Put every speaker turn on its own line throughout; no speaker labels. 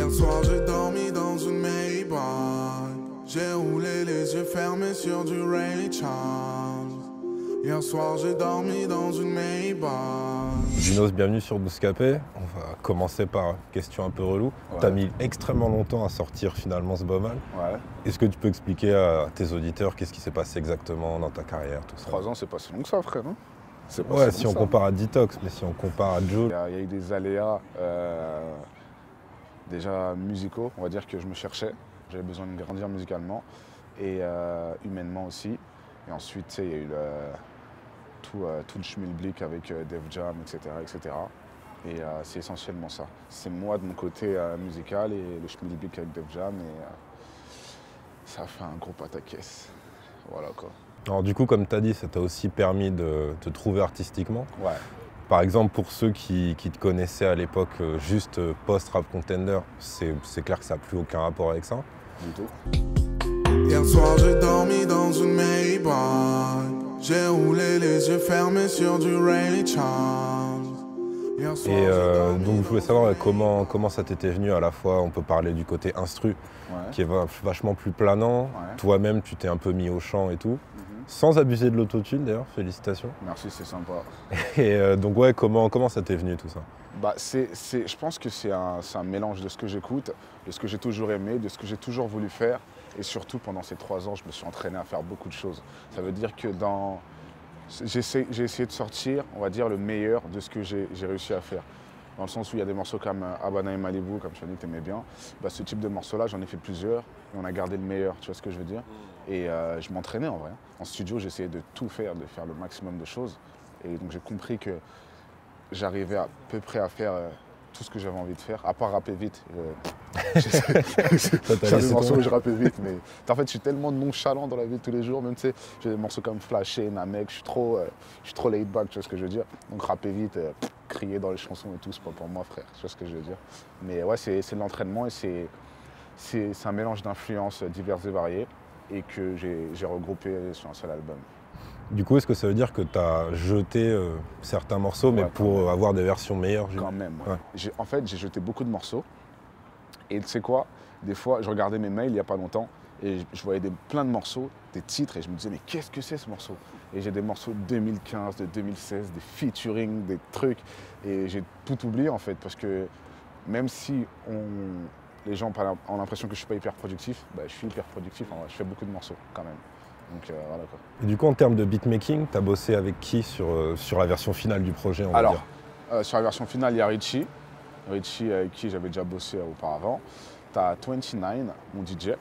Hier soir j'ai dormi dans une Maybach. J'ai roulé les yeux fermés sur du Ray Charles. Hier soir j'ai dormi dans une Maybach.
Dinos, bienvenue sur Bouscapé. On va commencer par une question un peu relou.
Ouais.
T'as mis extrêmement longtemps à sortir finalement ce Baumal.
Ouais.
Est-ce que tu peux expliquer à tes auditeurs qu'est-ce qui s'est passé exactement dans ta carrière, tout ça?
3 ans, c'est pas si long que ça, frère. Hein, c'est pas
Ouais,
si
si
long
on
que ça.
compare à Detox, mais si on compare à Joe.
Il y a eu des aléas déjà musicaux, on va dire que je me cherchais. J'avais besoin de grandir musicalement et humainement aussi. Et ensuite, tu sais, il y a eu tout le schmilblick avec Def Jam, etc. etc. Et c'est essentiellement ça. C'est moi de mon côté musical et le schmilblick avec Def Jam. Et ça a fait un gros pataquès. Voilà quoi.
Alors du coup, comme tu as dit, ça t'a aussi permis de te trouver artistiquement.
Ouais.
Par exemple, pour ceux qui te connaissaient à l'époque juste post-Rap Contender, c'est clair que ça n'a plus aucun rapport avec ça.
Du tout.
Hier soir j'ai dormi dans une Maybach. J'ai roulé les yeux fermés sur du Ray Charles. Hier soir,
Et
j'ai dormi
donc je voulais
dans
savoir
une
comment ça t'était venu à la fois. On peut parler du côté instru,
Ouais.
qui est vachement plus planant.
Ouais.
Toi-même, tu t'es un peu mis au chant et tout.
Mhm.
Sans abuser de l'autotune d'ailleurs, félicitations.
Merci, c'est sympa.
Et donc ouais, comment ça t'est venu tout ça?
Bah, je pense que c'est un mélange de ce que j'écoute, de ce que j'ai toujours aimé, de ce que j'ai toujours voulu faire. Et surtout, pendant ces 3 ans, je me suis entraîné à faire beaucoup de choses. Ça veut dire que j'ai essayé de sortir, on va dire, le meilleur de ce que j'ai réussi à faire. Dans le sens où il y a des morceaux comme Habana et Malibu, comme tu as dit, tu aimais bien. Bah, ce type de morceaux-là, j'en ai fait plusieurs et on a gardé le meilleur, tu vois ce que je veux dire? Et je m'entraînais en vrai. En studio, j'essayais de tout faire, de faire le maximum de choses. Et donc j'ai compris que j'arrivais à peu près à faire tout ce que j'avais envie de faire, à part rapper vite. J'ai des morceaux où je rappais vite, mais en fait, je suis tellement nonchalant dans la vie de tous les jours. Même, tu sais, j'ai des morceaux comme Flasher, Namek, je suis trop laid back, tu vois ce que je veux dire. Donc, rapper vite, crier dans les chansons et tout, c'est pas pour moi, frère, tu vois ce que je veux dire. Mais ouais, c'est de l'entraînement et c'est un mélange d'influences diverses et variées et que j'ai regroupé sur un seul album.
Du coup, est-ce que ça veut dire que tu as jeté certains morceaux, mais
Ouais,
pour avoir des versions meilleures?
Quand même, ouais.
Ouais.
En fait, j'ai jeté beaucoup de morceaux. Et tu sais quoi, des fois, je regardais mes mails il n'y a pas longtemps et je voyais plein de morceaux, des titres, et je me disais, mais qu'est-ce que c'est ce morceau? Et j'ai des morceaux de 2015, de 2016, des featuring, des trucs. Et j'ai tout oublié en fait, parce que même si les gens ont l'impression que je ne suis pas hyper productif, bah, je suis hyper productif, en vrai, je fais beaucoup de morceaux quand même. Donc voilà quoi.
Et du coup, en termes de beatmaking, tu as bossé avec qui sur la version finale du projet, on va dire?
Sur la version finale, il y a Richie. Richie avec qui j'avais déjà bossé auparavant. T'as 29, mon DJ.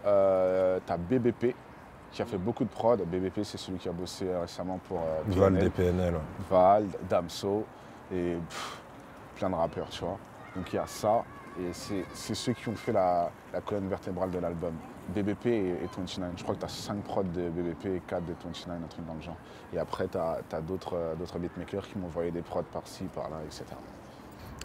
T'as BBP qui a fait beaucoup de prod. BBP, c'est celui qui a bossé récemment pour
Val
PNL.
des PNL. Ouais.
Val, Damso et plein de rappeurs, tu vois. Donc il y a ça. Et c'est ceux qui ont fait la colonne vertébrale de l'album. BBP et 29. Je crois que tu as 5 prods de BBP et 4 de 29, un truc dans le genre. Et après, tu as d'autres beatmakers qui m'ont envoyé des prods par-ci, par-là, etc.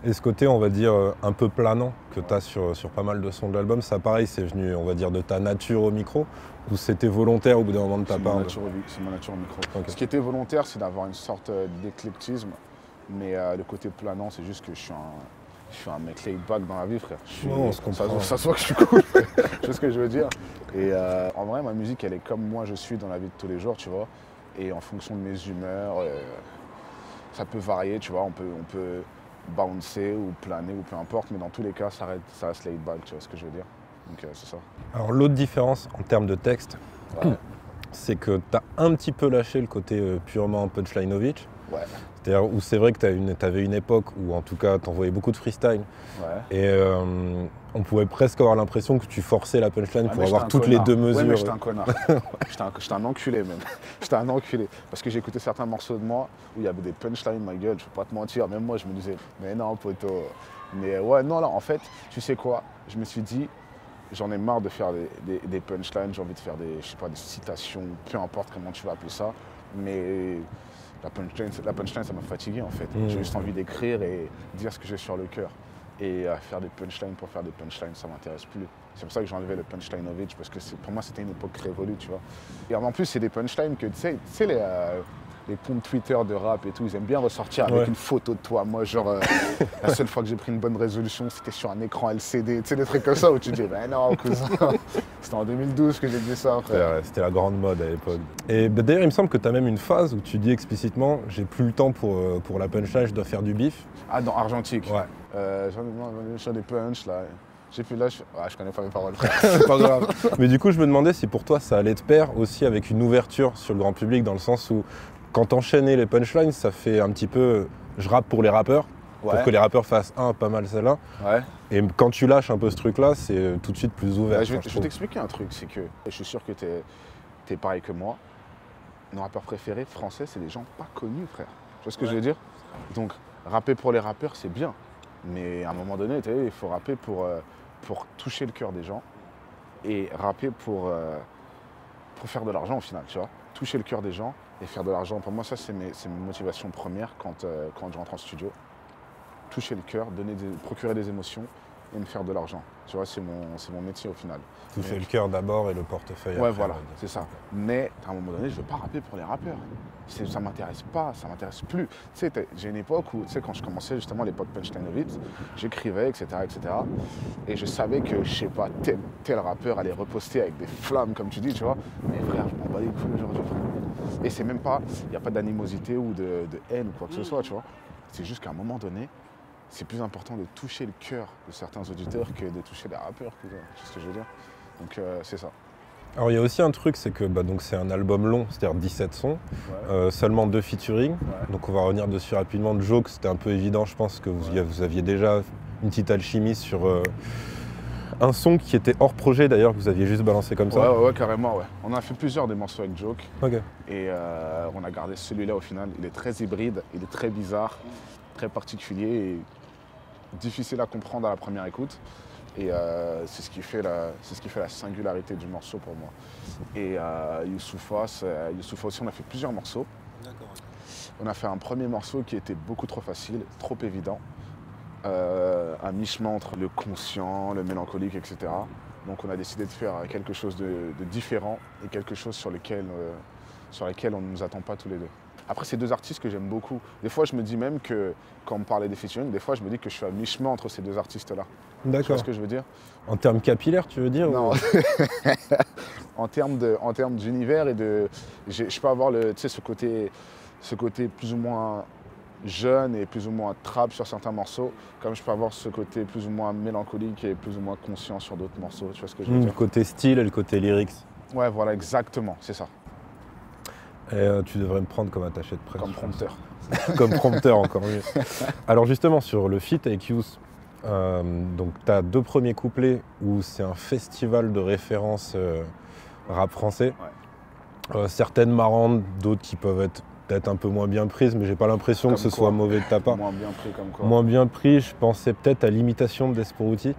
Et ce côté, on va dire, un peu planant que tu as sur pas mal de sons de l'album, ça pareil, c'est venu, on va dire, de ta nature au micro, ou c'était volontaire au bout d'un moment de ta part?
C'est ma nature au micro.
Okay.
Ce qui était volontaire, c'est d'avoir une sorte d'éclectisme. Mais le côté planant, c'est juste que je suis un mec laid back dans la vie, frère.
On se comprend.
Ça se voit que je suis cool, frère. Tu vois ce que je veux dire? Et en vrai, ma musique, elle est comme moi je suis dans la vie de tous les jours, tu vois. Et en fonction de mes humeurs, ça peut varier, tu vois. On peut bouncer ou planer ou peu importe, mais dans tous les cas, ça reste laid back, tu vois ce que je veux dire? Donc c'est ça.
Alors l'autre différence en termes de texte,
Ouais.
c'est que tu as un petit peu lâché le côté purement punchlinovitch.
Ouais.
C'est-à-dire où c'est vrai que tu avais une époque où en tout cas tu envoyais beaucoup de freestyle.
Ouais.
Et on pouvait presque avoir l'impression que tu forçais la punchline pour
mais
avoir
j'étais un
toutes les
connard.
deux mesures.
Ouais, mais j'étais un connard. J'étais un enculé même. J'étais un enculé. Parce que j'ai écouté certains morceaux de moi où il y avait des punchlines, ma gueule, je peux pas te mentir. Même moi, je me disais, mais non, poteau. Mais ouais, non, là, en fait, tu sais quoi? Je me suis dit, j'en ai marre de faire des punchlines, j'ai envie de faire des citations, peu importe comment tu vas appeler ça. Mais la punchline, ça m'a fatigué en fait. J'ai juste envie d'écrire et dire ce que j'ai sur le cœur. Et faire des punchlines pour faire des punchlines, ça m'intéresse plus. C'est pour ça que j'ai enlevé le punchlinovitch, parce que pour moi, c'était une époque révolue, tu vois. Et en plus, c'est des punchlines que, tu sais les comptes Twitter de rap et tout, ils aiment bien ressortir avec une photo de toi. Moi, genre, la seule fois que j'ai pris une bonne résolution, c'était sur un écran LCD. Tu sais, des trucs comme ça où tu te dis, ben non, cousin. C'était en 2012 que j'ai dit ça, frère.
C'était la grande mode à l'époque. Et d'ailleurs, il me semble que tu as même une phase où tu dis explicitement, j'ai plus le temps pour la punchline, je dois faire du bif.
Ah, dans Argentique.
Ouais.
J'en ai des punch, là. J'ai plus là, je connais pas mes paroles, frère.
C'est pas grave. Mais du coup, je me demandais si pour toi, ça allait de pair aussi avec une ouverture sur le grand public, dans le sens où, quand t'enchaînais les punchlines, ça fait un petit peu, je rappe pour les rappeurs, pour que les rappeurs fassent pas mal celle-là.
Ouais.
Et quand tu lâches un peu ce truc-là, c'est tout de suite plus ouvert.
Bah, je vais t'expliquer un truc, c'est que je suis sûr que t'es pareil que moi. Nos rappeurs préférés français, c'est des gens pas connus, frère. Tu vois ce que je veux dire? Donc, rapper pour les rappeurs, c'est bien. Mais à un moment donné, il faut rapper pour toucher le cœur des gens et rapper pour faire de l'argent au final, tu vois. Toucher le cœur des gens et faire de l'argent. Pour moi, ça, c'est mes motivations premières quand je rentre en studio. Toucher le cœur, procurer des émotions et me faire de l'argent. Tu vois, c'est mon métier au final.
Toucher le cœur d'abord et le portefeuille
ouais,
après.
Voilà, c'est ça. Mais à un moment donné, je ne veux pas rapper pour les rappeurs. Ça ne m'intéresse pas, ça ne m'intéresse plus. Tu sais, j'ai une époque où, tu sais, quand je commençais justement l'époque Punchline of It, j'écrivais, etc., etc. Et je savais que, je sais pas, tel rappeur allait reposter avec des flammes, comme tu dis, tu vois. Mais frère, je m'en bats les couilles aujourd'hui, frère. Et c'est même pas, il n'y a pas d'animosité ou de haine ou quoi que ce soit, tu vois. C'est juste qu'à un moment donné, c'est plus important de toucher le cœur de certains auditeurs que de toucher les rappeurs, tu vois ce que je veux dire. Donc c'est ça.
Alors il y a aussi un truc, c'est que donc c'est un album long, c'est-à-dire 17 sons, seulement 2 featuring. Donc on va revenir dessus rapidement. Joke, c'était un peu évident, je pense que vous aviez déjà une petite alchimie sur un son qui était hors projet d'ailleurs, que vous aviez juste balancé comme ça.
Ouais, carrément, ouais. On a fait plusieurs des morceaux avec Joke. Et on a gardé celui-là au final. Il est très hybride, il est très bizarre, très particulier et difficile à comprendre à la première écoute. Et c'est ce qui fait la singularité du morceau pour moi. Et Youssoupha aussi, on a fait plusieurs morceaux. On a fait un premier morceau qui était beaucoup trop facile, trop évident. Un mi-chemin entre le conscient, le mélancolique, etc. Donc on a décidé de faire quelque chose de différent et quelque chose sur lequel on ne nous attend pas tous les deux. Après, c'est 2 artistes que j'aime beaucoup. Des fois, je me dis même que, quand on me parlait des featuring, des fois, je me dis que je suis à mi-chemin entre ces 2 artistes-là.
D'accord.
Tu vois ce que je veux dire?
En termes capillaires, tu veux dire?
Non. en termes d'univers et de... Je peux avoir ce côté plus ou moins jeune et plus ou moins trap sur certains morceaux, comme je peux avoir ce côté plus ou moins mélancolique et plus ou moins conscient sur d'autres morceaux. Tu vois ce que je veux dire?
Le côté style et le côté lyrics.
Ouais, voilà, exactement, c'est ça.
Et tu devrais me prendre comme attaché de presse.
Comme prompteur.
Comme prompteur, encore mieux. Alors justement, sur le feat avec Youss, donc tu as 2 premiers couplets où c'est un festival de références rap français. Certaines marrantes, d'autres qui peuvent être peut-être un peu moins bien prises, mais j'ai pas l'impression que ce soit mauvais de ta part.
Moins bien pris comme quoi?
Moins bien pris, je pensais peut-être à l'imitation de Desporuti.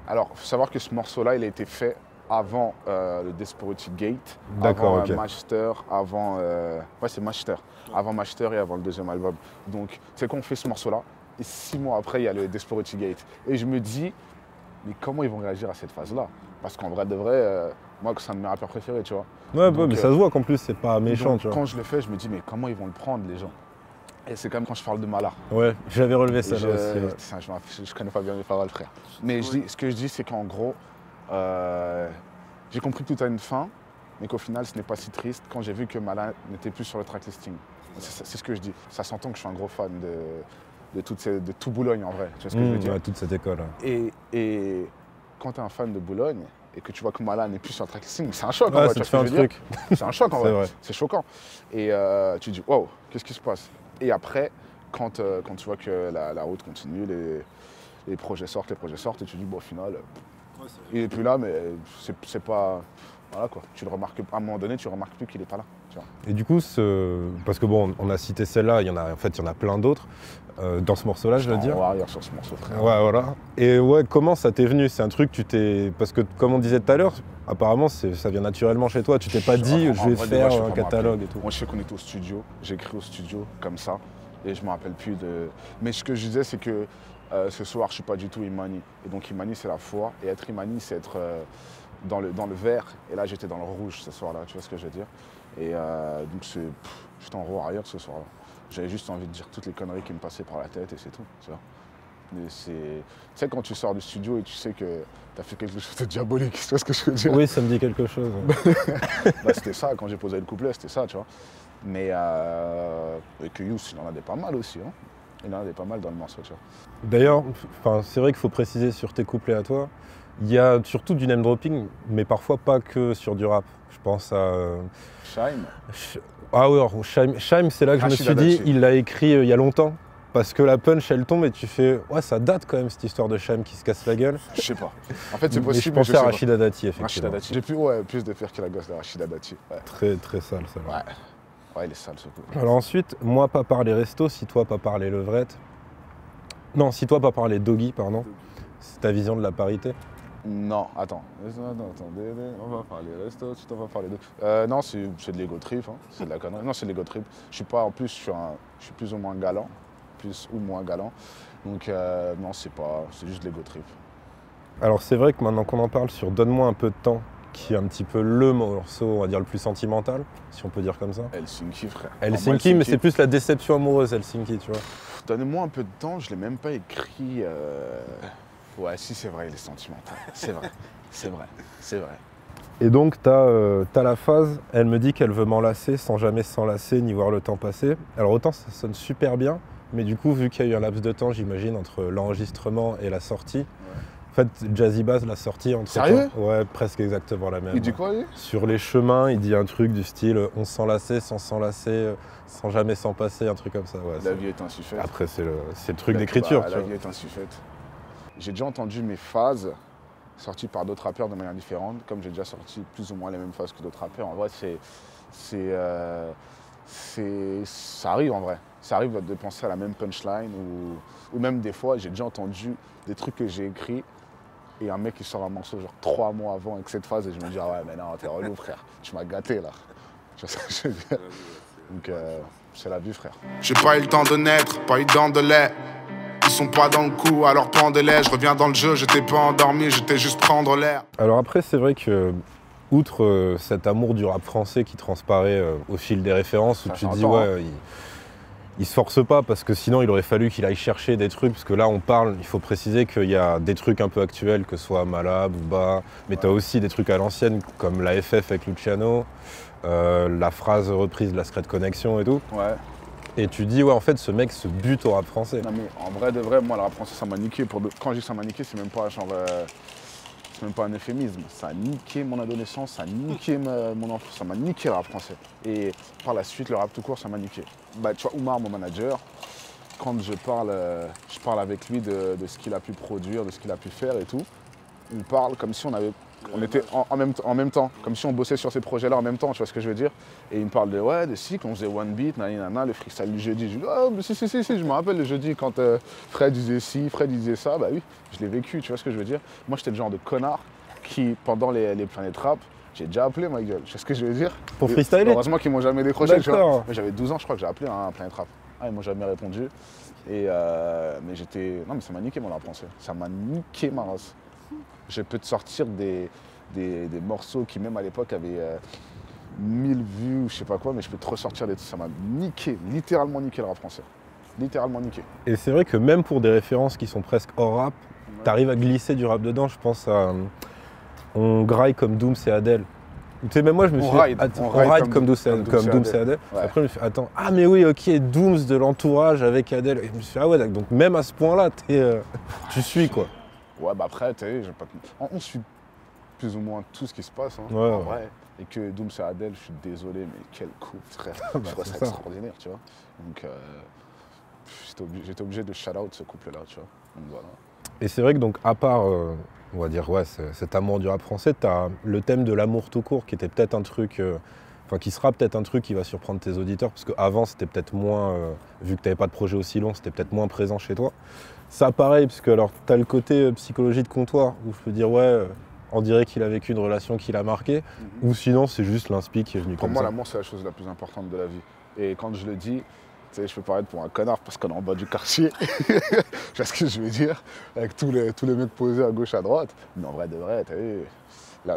Alors, il faut savoir que ce morceau-là, il a été fait avant le Desporuti Gate,
avant
Master, avant... ouais, c'est Master. Avant Master et avant le 2e album. Donc, c'est qu'on fait ce morceau-là, et 6 mois après, il y a le Desporuti Gate. Et je me dis, mais comment ils vont réagir à cette phase-là? Parce qu'en vrai de vrai, moi, c'est un de mes rappeurs préférés, tu vois.
Ouais, donc, mais ça se voit qu'en plus, c'est pas méchant,
donc,
tu vois.
Quand je le fais, je me dis, mais comment ils vont le prendre, les gens? Et c'est comme quand je parle de Mala.
Ouais, j'avais relevé ça là aussi.
Je connais pas bien mes paroles, frère. Mais ce que je dis, c'est qu'en gros, j'ai compris que tout a une fin, mais qu'au final, ce n'est pas si triste quand j'ai vu que Mala n'était plus sur le tracklisting. C'est ce que je dis. Ça s'entend que je suis un gros fan de tout Boulogne, en vrai. Tu vois ce que je veux dire?
Ouais, toute cette école. Ouais.
Et quand tu es un fan de Boulogne et que tu vois que Mala n'est plus sur le tracklisting, c'est un choc, en
Ouais,
vrai.
ça te fait un truc.
C'est un choc, en vrai.
Vrai.
C'est choquant. Et tu dis, wow, qu'est-ce qui se passe? Et après, quand tu vois que la route continue, les projets sortent, et tu dis, bon, au final, il n'est plus là, mais c'est pas... Voilà quoi, tu le remarques, à un moment donné, tu remarques plus qu'il n'est pas là. Tu vois.
Et du coup, parce que bon, on a cité celle-là, il y en a plein d'autres dans ce morceau-là, je veux dire.
On va arriver sur ce morceau, frère.
Ouais, voilà. Et ouais, comment ça t'est venu? C'est un truc, parce que comme on disait tout à l'heure, apparemment, ça vient naturellement chez toi. Tu t'es pas dit, je vais faire un catalogue et tout.
Moi, je sais qu'on était au studio, j'écris au studio comme ça, et je me rappelle plus de. Mais ce que je disais, c'est que ce soir, je suis pas du tout Imani. Et donc Imani, c'est la foi, et être Imani, c'est être dans le vert, et là j'étais dans le rouge ce soir-là, tu vois ce que je veux dire. Et donc j'étais en roue arrière ce soir-là. J'avais juste envie de dire toutes les conneries qui me passaient par la tête et c'est tout, tu vois. Mais tu sais, quand tu sors du studio et tu sais que tu as fait quelque chose de diabolique, tu vois ce que je veux dire?
Oui, ça me dit quelque chose.
Bah, c'était ça, quand j'ai posé le couplet, c'était ça, tu vois. Mais et que Youss, il en a des pas mal aussi, hein. Il en a des pas mal dans le morceau, tu vois.
D'ailleurs, c'est vrai qu'il faut préciser sur tes couplets à toi, il y a surtout du name dropping, mais parfois pas que sur du rap. Je pense à...
Shaim.
Ah oui, alors, Shaim, c'est là que je me suis dit, il l'a écrit il y a longtemps. Parce que la punch, elle tombe et tu fais, ouais, ça date quand même cette histoire de Shaim qui se casse la gueule.
Je sais pas. En fait, c'est possible.
Mais je pensais à Rachida Dati, effectivement.
Rachida Dati. J'ai plus de pire que la gosse de Rachida Dati. Ouais.
Très, très sale, celle-là.
Ouais, il est sale, ce coup.
Alors ensuite, moi, pas parler resto, si toi, pas parler levrette. Non, si toi, pas parler doggy, pardon. C'est ta vision de la parité.
Non, attends. On va parler resto, si toi va parler de... non, c'est de l'ego trip, hein. C'est de la connerie. Non, c'est de l'ego trip. Je suis pas, en plus, je suis plus ou moins galant. Plus ou moins galant. Donc non, c'est juste l'ego trip. Alors
c'est vrai que maintenant qu'on en parle sur Donne-moi un peu de temps, qui est un petit peu le morceau, on va dire, le plus sentimental, si on peut dire comme ça.
Helsinki, frère.
Helsinki, mais c'est plus la déception amoureuse, Helsinki, tu vois.
Donne-moi un peu de temps, je l'ai même pas écrit. Ouais, si, c'est vrai, il est sentimental. C'est vrai, c'est vrai, c'est vrai.
Et donc, t'as la phase, elle me dit qu'elle veut m'enlacer sans jamais s'enlacer ni voir le temps passer. Alors autant ça sonne super bien, mais du coup, vu qu'il y a eu un laps de temps, j'imagine, entre l'enregistrement et la sortie, en fait, Jazzy Bass l'a sortie entre temps.
Sérieux?
Ouais, presque exactement la même.
Il dit quoi, lui?
Sur les chemins, il dit un truc du style on s'enlacer sans s'enlacer, sans jamais s'en passer, un truc comme ça. Ouais,
la vie est ainsi faite.
Après, c'est le truc d'écriture.
La vie est ainsi faite. J'ai déjà entendu mes phases sorties par d'autres rappeurs de manière différente, comme j'ai déjà sorti plus ou moins les mêmes phases que d'autres rappeurs. En vrai, ça arrive en vrai. Ça arrive de penser à la même punchline ou même des fois, j'ai déjà entendu des trucs que j'ai écrits et un mec qui sort un morceau genre 3 mois avant avec cette phase et je me dis ah ouais mais non t'es relou frère, tu m'as gâté là. Tu vois ce que je veux dire? Donc c'est la vie frère.
J'ai pas eu le temps de naître, pas eu de dents de lait. Ils sont pas dans le coup, alors pendez-les. Je reviens dans le jeu, j'étais pas endormi, j'étais juste prendre l'air.
Alors après c'est vrai que outre cet amour du rap français qui transparaît au fil des références, où tu te dis ouais, il se force pas parce que sinon il aurait fallu qu'il aille chercher des trucs, parce que là on parle, il faut préciser qu'il y a des trucs un peu actuels, que ce soit Malab ou Booba, mais tu as aussi des trucs à l'ancienne comme la FF avec Luciano, la phrase reprise de la Secret Connection et tout.
Ouais.
Et tu dis ouais en fait ce mec se bute au rap français.
Non mais en vrai de vrai, moi le rap français ça m'a niqué. Quand je dis ça m'a niqué, c'est même pas genre... c'est même pas un euphémisme, ça a niqué mon adolescence, ça a niqué mon enfance, ça m'a niqué le rap français. Et par la suite, le rap tout court, ça m'a niqué. Bah, tu vois, Oumar, mon manager, quand je parle avec lui de ce qu'il a pu produire, de ce qu'il a pu faire et tout, on parle comme si on était en même temps, comme si on bossait sur ces projets-là en même temps, tu vois ce que je veux dire? Et il me parle de cycles, on faisait One Beat, nanana, le freestyle du jeudi. Je lui dis, oh, mais si, je me rappelle le jeudi quand Fred disait ci, Fred disait ça, bah oui, je l'ai vécu, tu vois ce que je veux dire? Moi, j'étais le genre de connard qui, pendant les Planètes Rap, j'ai déjà appelé ma gueule, tu vois ce que je veux dire?
Pour freestyler?
Heureusement qu'ils m'ont jamais décroché, tu vois. J'avais 12 ans, je crois que j'ai appelé un Planète Rap. Ah, ils m'ont jamais répondu. Et, mais non, mais ça m'a niqué mon rap français. Ça m'a niqué ma race. Je peux te sortir des morceaux qui, même à l'époque, avaient 1000 vues ou je sais pas quoi, mais je peux te ressortir des trucs. Ça m'a niqué, littéralement niqué le rap français. Littéralement niqué.
Et c'est vrai que même pour des références qui sont presque hors rap, t'arrives à glisser du rap dedans. Je pense à On graille comme Dooms et Adele. Tu sais, même moi je me suis dit, on ride comme Dooms et Adele. Ouais. Après je me suis dit, attends, ah mais oui, ok, Dooms de l'entourage avec Adele. Et je me suis dit, ah ouais, donc même à ce point-là, tu suis quoi.
Ouais, bah après, on suit plus ou moins tout ce qui se passe, hein,
ouais,
en vrai. Et que Dooms et Adele, je suis désolé, mais quel couple, frère. Je trouve ça extraordinaire, tu vois. Donc j'étais obligé de shout-out ce couple-là, tu vois. Donc, voilà.
Et c'est vrai que donc à part, on va dire, ouais, cet amour du rap français, t'as le thème de l'amour tout court qui était peut-être un truc, qui sera peut-être un truc qui va surprendre tes auditeurs, parce qu'avant c'était peut-être moins, vu que t'avais pas de projet aussi long, c'était peut-être moins présent chez toi. Ça pareil, parce que alors t'as le côté psychologie de comptoir, où je peux dire ouais, on dirait qu'il a vécu une relation qui l'a marqué, ou sinon c'est juste l'inspi qui est venu comme ça.
Pour moi l'amour c'est la chose la plus importante de la vie. Et quand je le dis, tu sais, je peux paraître pour un connard parce qu'on est en bas du quartier, tu vois ce que je veux dire, avec tous les mecs posés à gauche, à droite. Mais en vrai de vrai, t'as vu,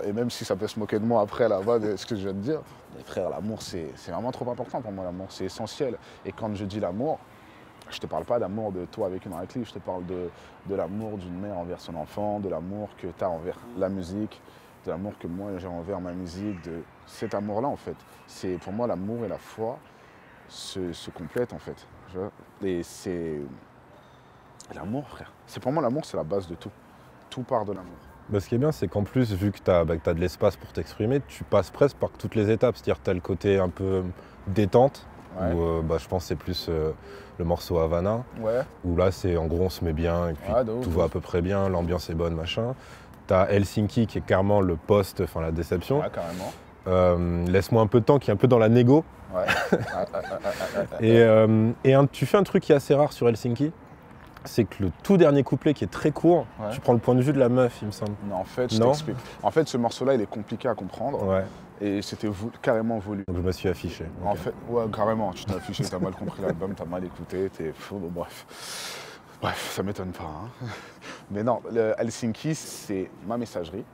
Et même si ça peut se moquer de moi après là-bas, de ce que je viens de dire, mais frère, l'amour, c'est vraiment trop important pour moi, l'amour, c'est essentiel. Et quand je dis l'amour, je te parle pas d'amour de toi avec une raclée, je te parle de l'amour d'une mère envers son enfant, de l'amour que tu as envers la musique, de l'amour que moi j'ai envers ma musique, de cet amour-là en fait. Pour moi, l'amour et la foi se complètent en fait. Tu vois. Et c'est l'amour, frère. Pour moi, l'amour, c'est la base de tout. Tout part de l'amour.
Bah, ce qui est bien, c'est qu'en plus, vu que tu as, de l'espace pour t'exprimer, tu passes presque par toutes les étapes. C'est-à-dire que tu as le côté un peu détente,
Ouais.
où je pense que c'est plus le morceau Havana,
Ouais.
où là, c'est en gros, on se met bien, et puis
Ouais, de ouf,
tout
de
va à
ouf.
peu près bien, l'ambiance est bonne, machin. Tu as Helsinki, qui est carrément le poste, enfin la déception.
Ouais, carrément.
Laisse-moi un peu de temps, qui est un peu dans la négo.
Ouais.
Tu fais un truc qui est assez rare sur Helsinki, c'est que le tout dernier couplet qui est très court,
Ouais.
tu prends le point de vue de la meuf, il me semble.
Non, en fait, je
Non.
t'explique. En fait, ce morceau-là, il est compliqué à comprendre.
Ouais,
Et c'était carrément voulu.
donc je me suis affiché.
En
Ok.
fait, ouais, carrément, tu t'es affiché, t'as mal compris l'album, t'as mal écouté, t'es fou, bon, bref. Bref, ça m'étonne pas. Hein. Mais non, le Helsinki, c'est ma messagerie.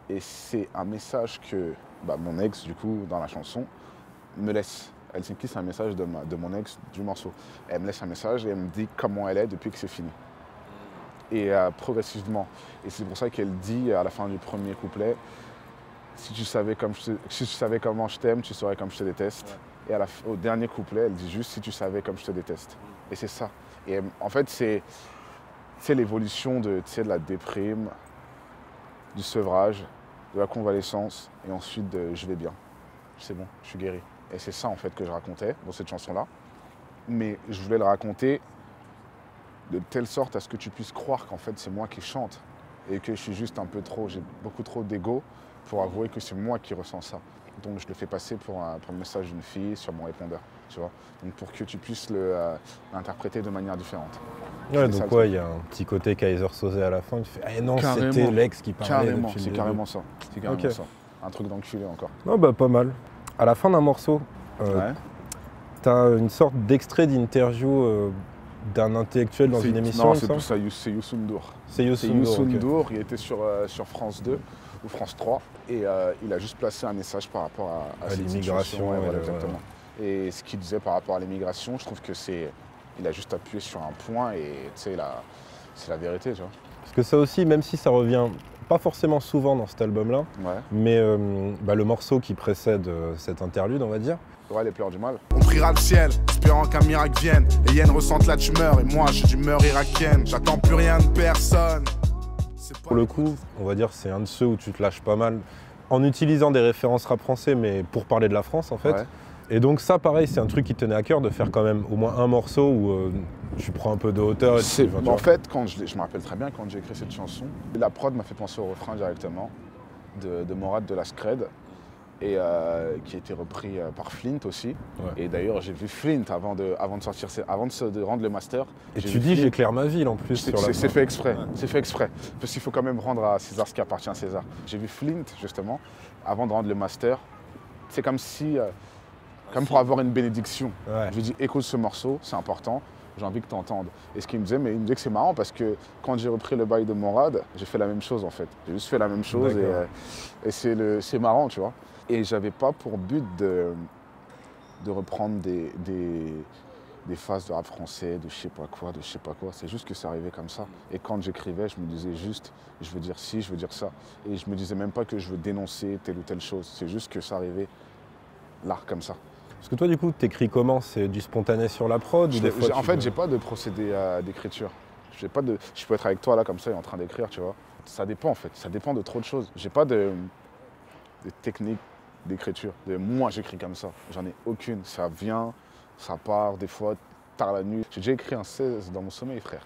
Et c'est un message que mon ex, du coup, dans la chanson, me laisse. Helsinki, c'est un message de mon ex du morceau. Elle me laisse un message et elle me dit comment elle est depuis que c'est fini. Et progressivement. Et c'est pour ça qu'elle dit à la fin du premier couplet, si tu savais comment je t'aime, tu saurais comme je te déteste. Ouais. Et au dernier couplet, elle dit juste si tu savais comme je te déteste. Et c'est ça. Et en fait, c'est l'évolution de la déprime, du sevrage, de la convalescence, et ensuite de je vais bien. C'est bon, je suis guéri. Et c'est ça en fait que je racontais dans cette chanson-là. Mais je voulais le raconter de telle sorte à ce que tu puisses croire qu'en fait c'est moi qui chante et que je suis juste j'ai beaucoup trop d'ego pour avouer que c'est moi qui ressens ça. Donc je le fais passer pour le message d'une fille sur mon répondeur, tu vois. Donc pour que tu puisses l'interpréter de manière différente.
Ouais, donc il y a un petit côté Kaiser Soze à la fin, tu fais ah non,
Carrément.
c'était l'ex qui parlait.
Carrément,
depuis
c'est
le
carrément ça. C'est carrément
Ok.
ça. Un truc d'enculé encore.
Non, pas mal. À la fin d'un morceau,
Ouais.
t'as une sorte d'extrait d'interview d'un intellectuel dans une émission.
Non,
il me
c'est
semble.
Youssou N'Dour.
C'est Youssou
C'est
N'Dour,
Youssou
ok.
N'Dour, il était sur France 2 ou France 3 et il a juste placé un message par rapport à cette
l'immigration,
situation. Ouais,
et
voilà,
le-
exactement. Et ce qu'il disait par rapport à l'immigration, je trouve que il a juste appuyé sur un point et tu sais, c'est la vérité, tu vois.
Parce que ça aussi, même si ça revient pas forcément souvent dans cet album-là,
Ouais.
mais le morceau qui précède cette interlude, on va dire,
Ouais, les pleurs du mal.
On priera le ciel, espérant qu'un miracle vienne. Les hyènes ressentent la tumeur et moi j'ai d'humeur irakienne. J'attends plus rien de personne. C'est pas
pour le coup, on va dire c'est un de ceux où tu te lâches pas mal en utilisant des références rap français, mais pour parler de la France en fait.
Ouais.
Et donc ça, pareil, c'est un truc qui te tenait à cœur de faire quand même au moins un morceau où tu prends un peu de hauteur. Et tu
En fait, je me rappelle très bien quand j'ai écrit cette chanson, la prod m'a fait penser au refrain directement de Morad de la Scred et qui a été repris par Flint aussi.
Ouais.
Et d'ailleurs, j'ai vu Flint avant de rendre le master.
Et
J'ai
tu
vu
dis
Flint.
j'éclaire ma ville en plus sur la
C'est fait exprès, c'est fait exprès. Parce qu'il faut quand même rendre à César ce qui appartient à César. J'ai vu Flint, justement, avant de rendre le master. C'est comme si, comme pour avoir une bénédiction.
Ouais.
Je lui ai dit, écoute ce morceau, c'est important, j'ai envie que tu entendes. Et ce qu'il me disait, il me disait que c'est marrant parce que quand j'ai repris le bail de Morad, j'ai fait la même chose en fait. J'ai juste fait la même chose et c'est marrant, tu vois. Et j'avais pas pour but de reprendre des phases de rap français, de je sais pas quoi, C'est juste que ça arrivait comme ça. Et quand j'écrivais, je me disais juste, je veux dire ci, je veux dire ça. Et je me disais même pas que je veux dénoncer telle ou telle chose. C'est juste que ça arrivait là, comme ça.
Parce que toi, du coup, t'écris comment? C'est du spontané sur la prod ou des fois
En fait, j'ai pas de procédé d'écriture. Je peux être avec toi là, comme ça, et en train d'écrire, tu vois. Ça dépend en fait, ça dépend de trop de choses. J'ai pas de technique d'écriture. Moi, j'écris comme ça. J'en ai aucune. Ça vient, ça part, des fois, tard la nuit. J'ai déjà écrit un 16 dans mon sommeil, frère.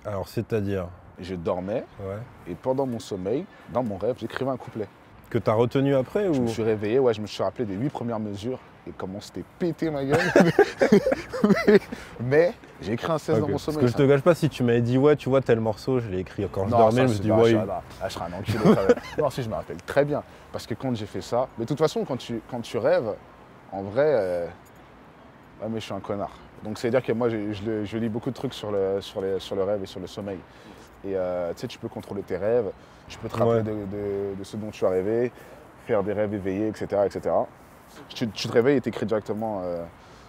Alors, c'est-à-dire
Et je dormais,
ouais.
et pendant mon sommeil, dans mon rêve, j'écrivais un couplet.
Que t'as retenu après
Je
ou
me suis réveillé, je me suis rappelé des 8 premières mesures et comment c'était pété ma gueule. mais j'ai écrit un 16 dans
Ok.
mon
Parce
sommeil.
que je te gâche pas, si tu m'avais dit ouais, tu vois, tel morceau, je l'ai écrit quand je dormais, je me suis dit ouais.
Je serais un enculé. quand même. Non, si, je me rappelle très bien. Parce que quand j'ai fait ça, mais de toute façon, quand tu rêves, en vrai, ouais, mais je suis un connard. Donc c'est-à-dire que moi, je lis beaucoup de trucs sur le rêve et sur le sommeil. Et tu sais, tu peux contrôler tes rêves, tu peux te rappeler de ce dont tu as rêvé, faire des rêves éveillés, etc. etc. Tu te réveilles et t'écris directement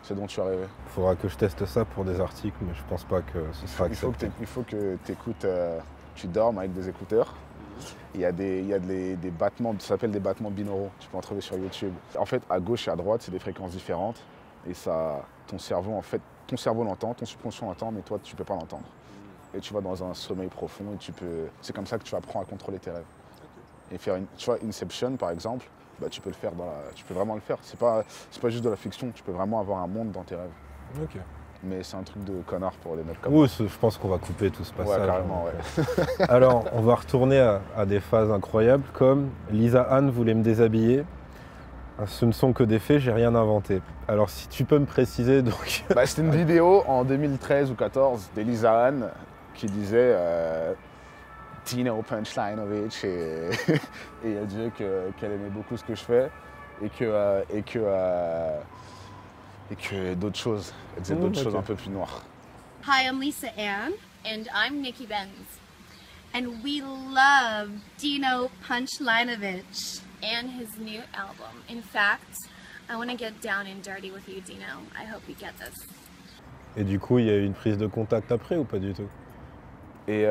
ce dont tu as rêvé.
Il faudra que je teste ça pour des articles, mais je pense pas que ce sera accepté.
Il faut que tu écoutes, tu dormes avec des écouteurs. Il y a des battements, ça s'appelle des battements binauraux, tu peux en trouver sur YouTube. En fait, à gauche et à droite, c'est des fréquences différentes. Et ça, ton cerveau l'entend, ton subconscient l'entend, mais toi, tu peux pas l'entendre. Et tu vas dans un sommeil profond et c'est comme ça que tu apprends à contrôler tes rêves. Et faire tu vois, Inception, par exemple, bah, tu peux le faire, tu peux vraiment le faire. C'est pas juste de la fiction, tu peux vraiment avoir un monde dans tes rêves.
Ok.
Mais c'est un truc de connard pour les mecs comme
moi. Je pense qu'on va couper tout ce passage.
Ouais, carrément, ouais.
Alors, on va retourner à des phases incroyables, comme Lisa Anne voulait me déshabiller. Ce ne sont que des faits, j'ai rien inventé. Alors, si tu peux me préciser, donc...
Bah, c'était une vidéo en 2013 ou 2014 d'Elisa Anne qui disait Dino Punchlinovich et elle disait qu'elle aimait beaucoup ce que je fais et que d'autres choses, elle disait d'autres choses un peu plus noires.
Hi, I'm Lisa Ann.
And I'm Nikki Benz.
And we love Dino Punchlinovich.
And his new album. In fact, I want to get down and dirty with you, Dino. I hope you get this.
Et du coup, il y a eu une prise de contact après ou pas du tout?
Et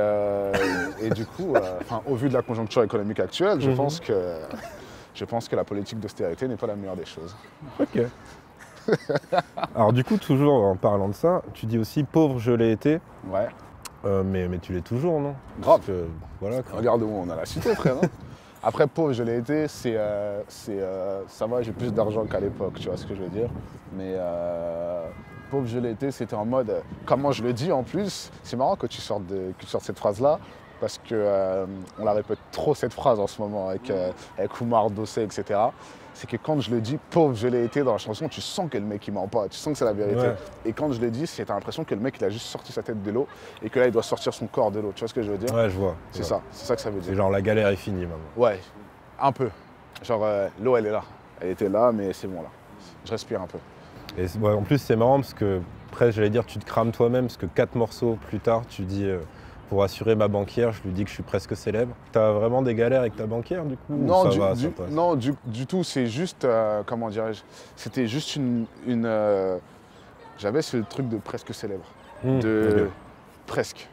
du coup, au vu de la conjoncture économique actuelle, je pense que la politique d'austérité n'est pas la meilleure des choses.
Ok. Alors du coup, toujours en parlant de ça, tu dis aussi « pauvre, je l'ai été ».
Ouais.
Mais tu l'es toujours, non?
Grave.
Parce que, voilà, quoi.
Regarde où on a la cité, frère. Hein. Après, pauvre, je l'ai été, ça va, j'ai plus d'argent qu'à l'époque, tu vois ce que je veux dire. Mais pauvre, je l'ai été, c'était en mode, comment je le dis en plus, c'est marrant que tu sortes cette phrase-là, parce qu'on la répète trop cette phrase en ce moment avec Oumar, Dossé, etc. C'est que quand je le dis, pauvre, je l'ai été dans la chanson, tu sens que le mec il ment pas, tu sens que c'est la vérité.
Ouais.
Et quand je le dis, t'as l'impression que le mec il a juste sorti sa tête de l'eau et que là il doit sortir son corps de l'eau, tu vois ce que je veux dire?
Ouais, je vois.
C'est ça que ça veut dire.
C'est genre la galère est finie maintenant.
Ouais, un peu. Genre l'eau elle est là. Elle était là, mais c'est bon là. Je respire un peu.
Et ouais, en plus, c'est marrant parce que, presque, j'allais dire, tu te crames toi-même parce que 4 morceaux plus tard, tu dis pour assurer ma banquière, je lui dis que je suis presque célèbre. T'as vraiment des galères avec ta banquière du coup?
Non,
ça passe
non, du tout. C'est juste, comment dirais-je, c'était juste j'avais ce truc de presque célèbre. De presque.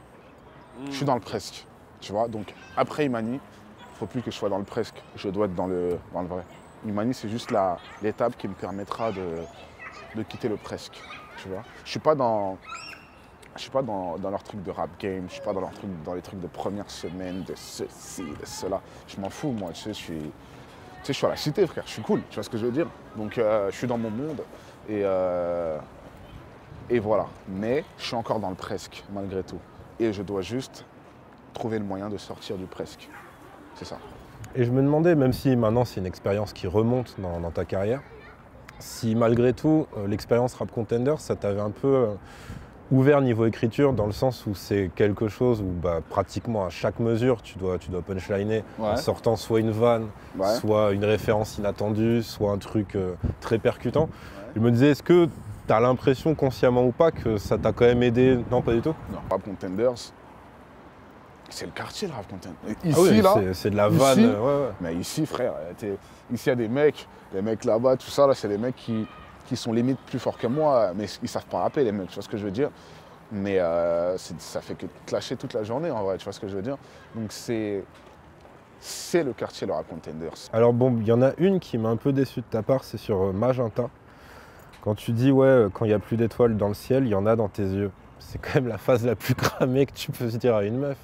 Je suis dans le presque. Tu vois, donc après Imani, il ne faut plus que je sois dans le presque. Je dois être dans le vrai. Imani, c'est juste l'étape qui me permettra de quitter le presque. Tu vois. Je suis pas dans leur truc de rap game, je suis pas dans les trucs de première semaine, de ceci, de cela. Je m'en fous, moi, je suis à la cité, frère, je suis cool, tu vois ce que je veux dire? Donc, je suis dans mon monde et voilà. Mais je suis encore dans le presque, malgré tout. Et je dois juste trouver le moyen de sortir du presque. C'est ça.
Et je me demandais, même si maintenant c'est une expérience qui remonte dans ta carrière, si malgré tout, l'expérience Rap Contender, ça t'avait un peu ouvert niveau écriture, dans le sens où c'est quelque chose où pratiquement à chaque mesure, tu dois punchliner en sortant soit une vanne, soit une référence inattendue, soit un truc très percutant. Ouais. Je me disais, est-ce que tu as l'impression, consciemment ou pas, que ça t'a quand même aidé? Non, pas du tout.
Non, Rap Contenders, c'est le quartier, le Rap Contender.
Ici, là, c'est de la vanne.
Ici, mais ici, frère, ici, il y a des mecs, les mecs là-bas, tout ça, là, c'est des mecs qui sont limite plus forts que moi, mais ils savent pas rapper, les mecs, tu vois ce que je veux dire? Mais ça fait que clasher toute la journée, en vrai, tu vois ce que je veux dire? Donc c'est le quartier, le Rap Contenders.
Alors bon, il y en a une qui m'a un peu déçu de ta part, c'est sur Magenta. Quand tu dis, quand il n'y a plus d'étoiles dans le ciel, il y en a dans tes yeux. C'est quand même la phase la plus cramée que tu peux se dire à une meuf.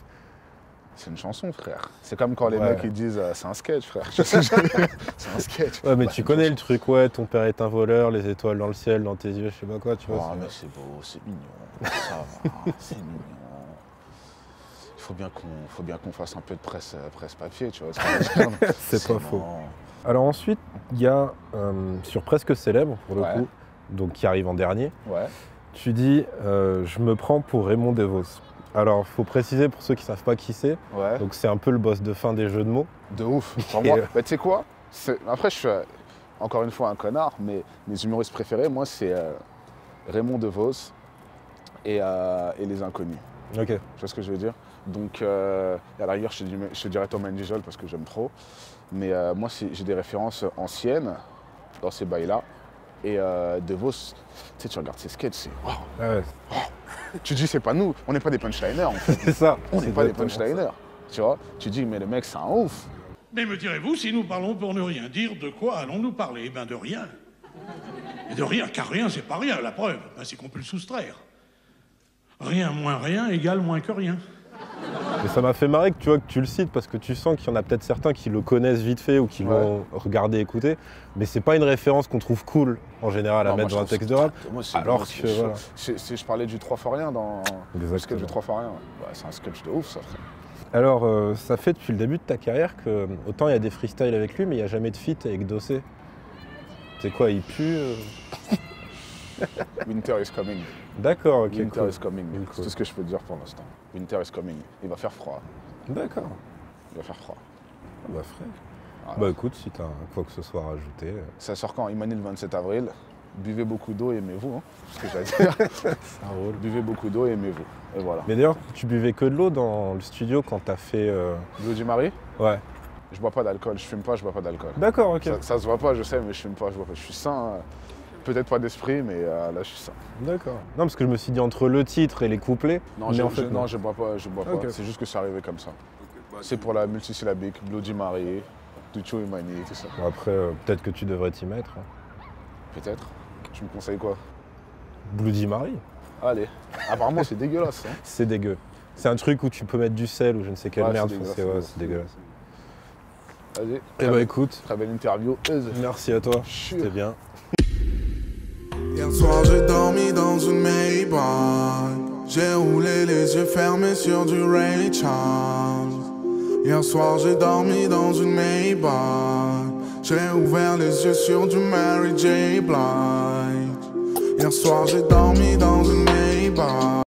C'est une chanson, frère. C'est comme quand les mecs ils disent c'est un sketch, frère. C'est un sketch.
Ouais, mais tu connais le truc, ton père est un voleur, les étoiles dans le ciel, dans tes yeux, je sais pas quoi, tu vois.
Oh, mais c'est beau, c'est mignon, ça va, c'est mignon. Il faut bien qu'on fasse un peu de presse papier, tu vois.
C'est pas faux. Alors ensuite, il y a sur Presque Célèbre, pour le coup, donc qui arrive en dernier, tu dis je me prends pour Raymond DeVos. Alors, il faut préciser pour ceux qui ne savent pas qui c'est. Ouais. Donc, c'est un peu le boss de fin des jeux de mots.
De ouf. Pour moi, tu sais quoi? Après, je suis encore une fois un connard, mais mes humoristes préférés, moi, c'est Raymond DeVos et Les Inconnus.
Ok.
Tu vois ce que je veux dire? Donc, à la rigueur, je te dirais Tom Angel parce que j'aime trop. Mais moi, j'ai des références anciennes dans ces bails-là. Et De Vos, tu sais, tu regardes ses sketchs, c'est waouh.
Ah ouais,
Tu dis, c'est pas nous, on n'est pas des punchliners en fait.
c'est ça.
On
c'est
n'est pas des
exactement ça.
punchliners. Tu vois, tu dis, mais le mec, c'est un ouf.
Mais me direz-vous, si nous parlons pour ne rien dire, de quoi allons-nous parler? Eh bien, de rien. Et de rien, car rien, c'est pas rien. La preuve, ben, c'est qu'on peut le soustraire. Rien moins rien égale moins que rien.
Mais ça m'a fait marrer que tu vois que tu le cites parce que tu sens qu'il y en a peut-être certains qui le connaissent vite fait ou qui l'ont regardé, écouté, mais c'est pas une référence qu'on trouve cool en général à
Non,
mettre
moi,
dans un
je
texte de
trouve
rap.
moi,
Alors
c'est
que voilà.
Je parlais du 3 fois rien dans le sketch du
Exactement.
3 fois rien. Ouais, c'est un sketch de ouf, ça, frère.
Alors, ça fait depuis le début de ta carrière que autant il y a des freestyles avec lui, mais il n'y a jamais de feat avec Dossé. C'est quoi, il pue
Winter is coming.
D'accord, ok.
Winter
cool.
is coming.
Cool,
C'est
cool.
tout ce que je peux te dire pour l'instant. Winter is coming. Il va faire froid.
D'accord.
Il va faire froid.
Ah bah frère.
Voilà.
Bah écoute, si t'as quoi que ce soit à rajouter.
Ça sort quand? Imani le 27 avril. Buvez beaucoup d'eau et aimez-vous. Hein, c'est ce que j'allais dire.
Ça roule.
Buvez beaucoup d'eau et aimez-vous. Et voilà.
Mais d'ailleurs, tu buvais que de l'eau dans le studio quand t'as fait.
Bloody Mary,
Ouais.
je bois pas d'alcool. Je fume pas, je bois pas d'alcool.
D'accord, ok.
Ça se voit pas, je sais, mais je fume pas, je bois pas. Je suis sain. Peut-être pas d'esprit, mais là, je suis sain.
D'accord. Non, parce que je me suis dit entre le titre et les couplets.
Non,
mais
je,
en fait,
non, je bois pas, je bois
Ok.
pas. C'est juste que c'est arrivé comme ça. C'est pour la multisyllabique, Bloody Mary, Ducho Imani, tout ça.
Bon, après, peut-être que tu devrais t'y mettre. Hein.
Peut-être. Tu me conseilles quoi?
Bloody Mary,
Allez. Apparemment, c'est dégueulasse. Hein.
c'est dégueu. C'est un truc où tu peux mettre du sel ou je ne sais quelle
Ouais,
merde.
c'est dégueulasse,
C'est
c'est
ouais, c'est dégueulasse.
Vas-y.
Eh bah écoute,
Très belle interview.
merci à toi.
Sûr.
C'était bien.
Hier soir j'ai dormi dans une Maybach. J'ai roulé les yeux fermés sur du Ray Charles. Hier soir j'ai dormi dans une Maybach. J'ai ouvert les yeux sur du Mary J. Blige. Hier soir j'ai dormi dans une Maybach.